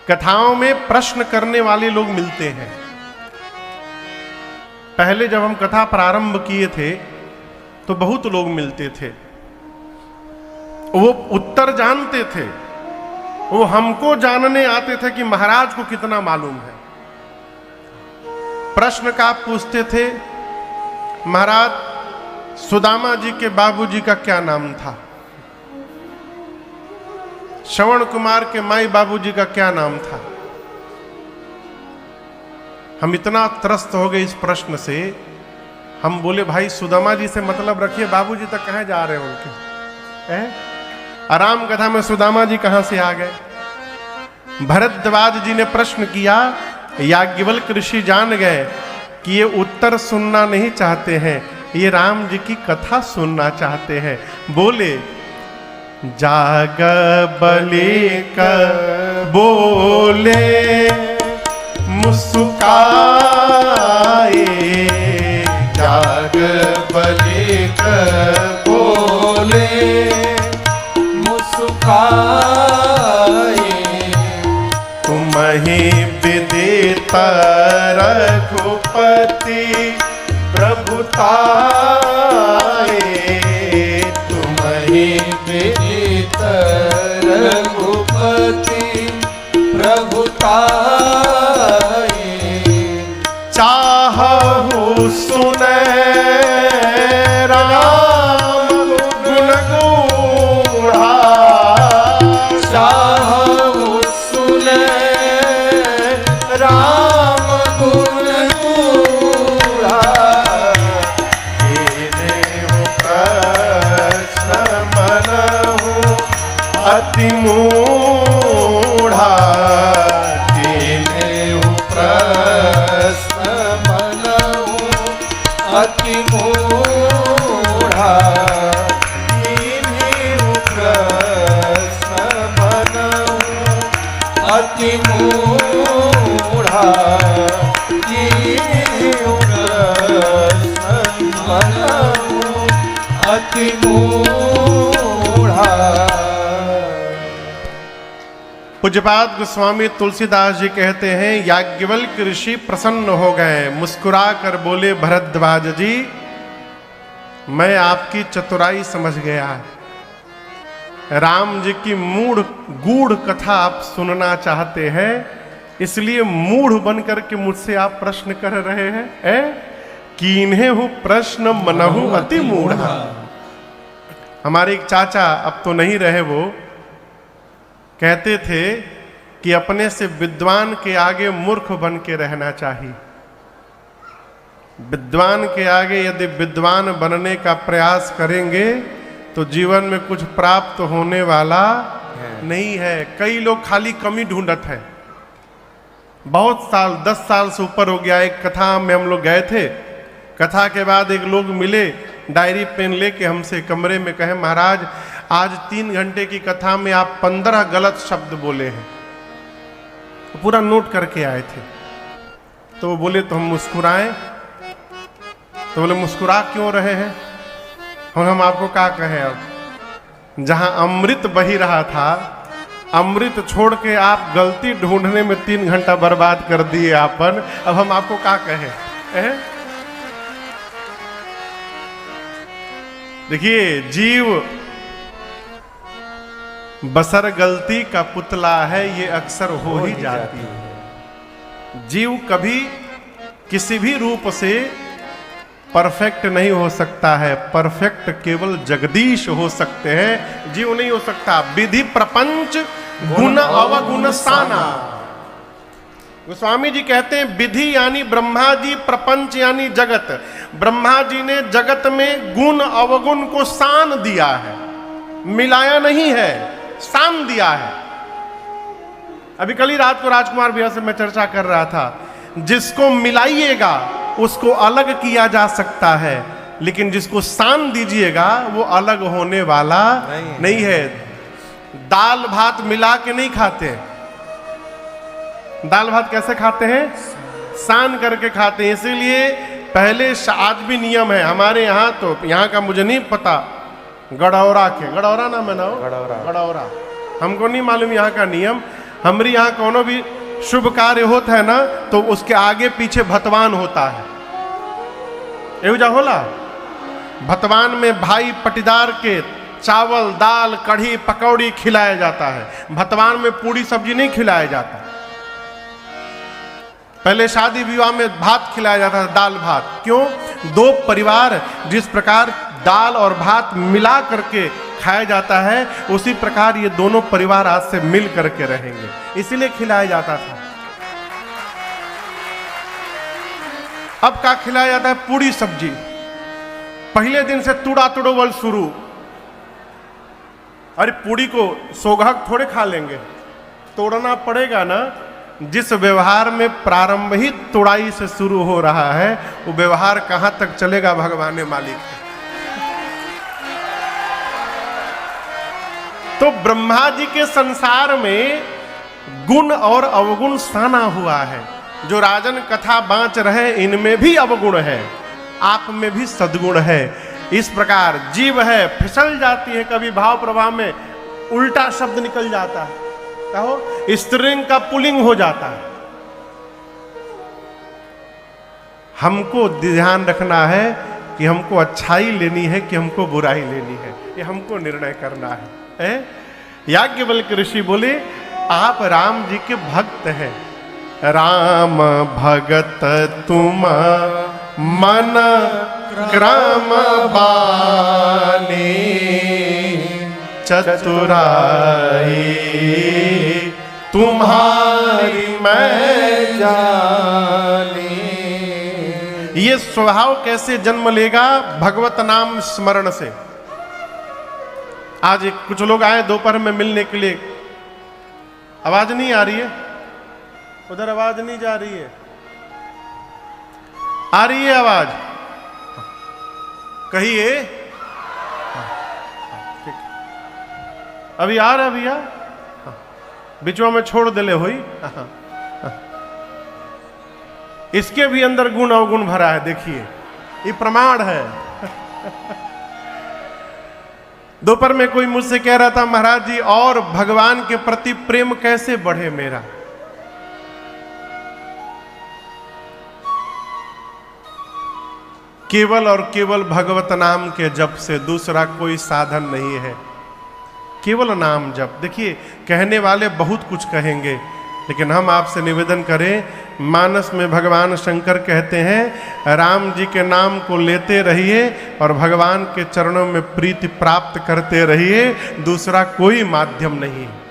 कथाओं में प्रश्न करने वाले लोग मिलते हैं। पहले जब हम कथा प्रारंभ किए थे तो बहुत लोग मिलते थे, वो उत्तर जानते थे, वो हमको जानने आते थे कि महाराज को कितना मालूम है। प्रश्न का पूछते थे, महाराज सुदामा जी के बाबूजी का क्या नाम था, श्रवण कुमार के माई बाबूजी का क्या नाम था। हम इतना त्रस्त हो गए इस प्रश्न से, हम बोले भाई सुदामा जी से मतलब रखिए, बाबूजी तक कहाँ जा रहे हैं उनके, आराम कथा में सुदामा जी कहां से आ गए। भरद्वाज जी ने प्रश्न किया, याज्ञवल्क्य ऋषि जान गए कि ये उत्तर सुनना नहीं चाहते हैं, ये राम जी की कथा सुनना चाहते हैं। बोले जाग बलि का बोले मुस्काए, जाग बलि का बोले मुस्काए, तुम ही विदित रघुपति प्रभुताए, तुम ही विदित रघुपति प्रभुताए, चाहु सुने राम गुण गूढ़ा, चाहु सुने राम गुण गूढ़ा, अति मूढ़ा, कीन्हु प्रश्न मनहु अति मूढ़ा, कीन्हु प्रश्न मनहु अति मूढ़ा, कीन्हु प्रश्न मनहु अति मूढ़ा। पूज्यपाद गोस्वामी तुलसीदास जी कहते हैं, याज्ञवल्क्य ऋषि प्रसन्न हो गए, मुस्कुरा कर बोले भरद्वाज जी मैं आपकी चतुराई समझ गया, राम जी की गूढ़ कथा आप सुनना चाहते हैं, इसलिए मूढ़ बनकर के मुझसे आप प्रश्न कर रहे हैं। कीन्हु प्रश्न मनहु अति मूढ़ा। हमारे एक चाचा, अब तो नहीं रहे, वो कहते थे कि अपने से विद्वान के आगे मूर्ख बन के रहना चाहिए। विद्वान के आगे यदि विद्वान बनने का प्रयास करेंगे तो जीवन में कुछ प्राप्त होने वाला नहीं है। कई लोग खाली कमी ढूंढत हैं। बहुत साल 10 साल से ऊपर हो गया, एक कथा में हम लोग गए थे, कथा के बाद एक लोग मिले डायरी पेन लेके हमसे कमरे में, कहे महाराज आज 3 घंटे की कथा में आप 15 गलत शब्द बोले हैं, तो पूरा नोट करके आए थे। तो वो बोले तो हम मुस्कुराएं, तो बोले मुस्कुरा क्यों रहे हैं, हम आपको क्या कहें। अब जहां अमृत बही रहा था, अमृत छोड़ के आप गलती ढूंढने में 3 घंटा बर्बाद कर दिए आपन, अब हम आपको क्या कहें। देखिए, जीव बसर गलती का पुतला है, ये अक्सर हो ही जाती है। जीव कभी किसी भी रूप से परफेक्ट नहीं हो सकता है, परफेक्ट केवल जगदीश हो सकते हैं, जीव नहीं हो सकता। विधि प्रपंच गुण अवगुण साना। गोस्वामी जी कहते हैं विधि यानी ब्रह्मा जी, प्रपंच यानी जगत। ब्रह्मा जी ने जगत में गुण अवगुण को सान दिया है, मिलाया नहीं है, सान दिया है। अभी कल ही रात को राजकुमार भैया से मैं चर्चा कर रहा था, जिसको मिलाइएगा उसको अलग किया जा सकता है, लेकिन जिसको सान दीजिएगा वो अलग होने वाला नहीं है। दाल भात मिला के नहीं खाते, दाल भात कैसे खाते हैं, सान करके खाते हैं। इसीलिए पहले आज भी नियम है हमारे यहाँ, तो यहाँ का मुझे नहीं पता, गड़ौरा के, गड़ौरा नाम है ना, गड़ौरा हमको नहीं मालूम यहाँ का नियम। हमारी यहाँ कोनो भी शुभ कार्य होता है ना, तो उसके आगे पीछे भतवान होता है। एवजा होला भतवान में भाई पटीदार के चावल दाल कढ़ी पकौड़ी खिलाया जाता है। भतवान में पूरी सब्जी नहीं खिलाया जाता। पहले शादी विवाह में भात खिलाया जाता था, दाल भात। क्यों? दो परिवार जिस प्रकार दाल और भात मिला करके खाया जाता है, उसी प्रकार ये दोनों परिवार आज से मिल करके रहेंगे, इसीलिए खिलाया जाता था। अब क्या खिलाया जाता है? पूरी सब्जी। पहले दिन से तुड़ा तुड़ोवल शुरू। अरे पूरी को सोगहक थोड़े खा लेंगे, तोड़ना पड़ेगा ना। जिस व्यवहार में प्रारंभ ही तोड़ाई से शुरू हो रहा है, वो व्यवहार कहां तक चलेगा भगवान मालिक है। तो ब्रह्मा जी के संसार में गुण और अवगुण साना हुआ है। जो राजन कथा बाँच रहे, इनमें भी अवगुण है, आप में भी सद्गुण है। इस प्रकार जीव है, फिसल जाती है, कभी भाव प्रभाव में उल्टा शब्द निकल जाता है, कहो स्त्रीलिंग का पुल्लिंग हो जाता है। हमको ध्यान रखना है कि हमको अच्छाई लेनी है कि हमको बुराई लेनी है, ये हमको निर्णय करना है। याज्ञवल्क्य ऋषि बोले, आप राम जी के भक्त हैं। राम भगत तुम मन क्रम बानी, चतुराई तुम्हारी मैं जानी। ये स्वभाव कैसे जन्म लेगा? भगवत नाम स्मरण से। आज कुछ लोग आए दोपहर में मिलने के लिए, आवाज नहीं आ रही है, उधर आवाज नहीं जा रही है, आ रही है आवाज? कहिए। ठीक, अभी आ रहा है भैया, बिचवा में छोड़ दिले हुई। इसके भी अंदर गुण अवगुण भरा है, देखिए, ये प्रमाण है। दोपहर में कोई मुझसे कह रहा था, महाराज जी और भगवान के प्रति प्रेम कैसे बढ़े मेरा? केवल और केवल भगवत नाम के जप से, दूसरा कोई साधन नहीं है। केवल नाम जप। देखिए, कहने वाले बहुत कुछ कहेंगे, लेकिन हम आपसे निवेदन करें, मानस में भगवान शंकर कहते हैं, राम जी के नाम को लेते रहिए और भगवान के चरणों में प्रीति प्राप्त करते रहिए, दूसरा कोई माध्यम नहीं है।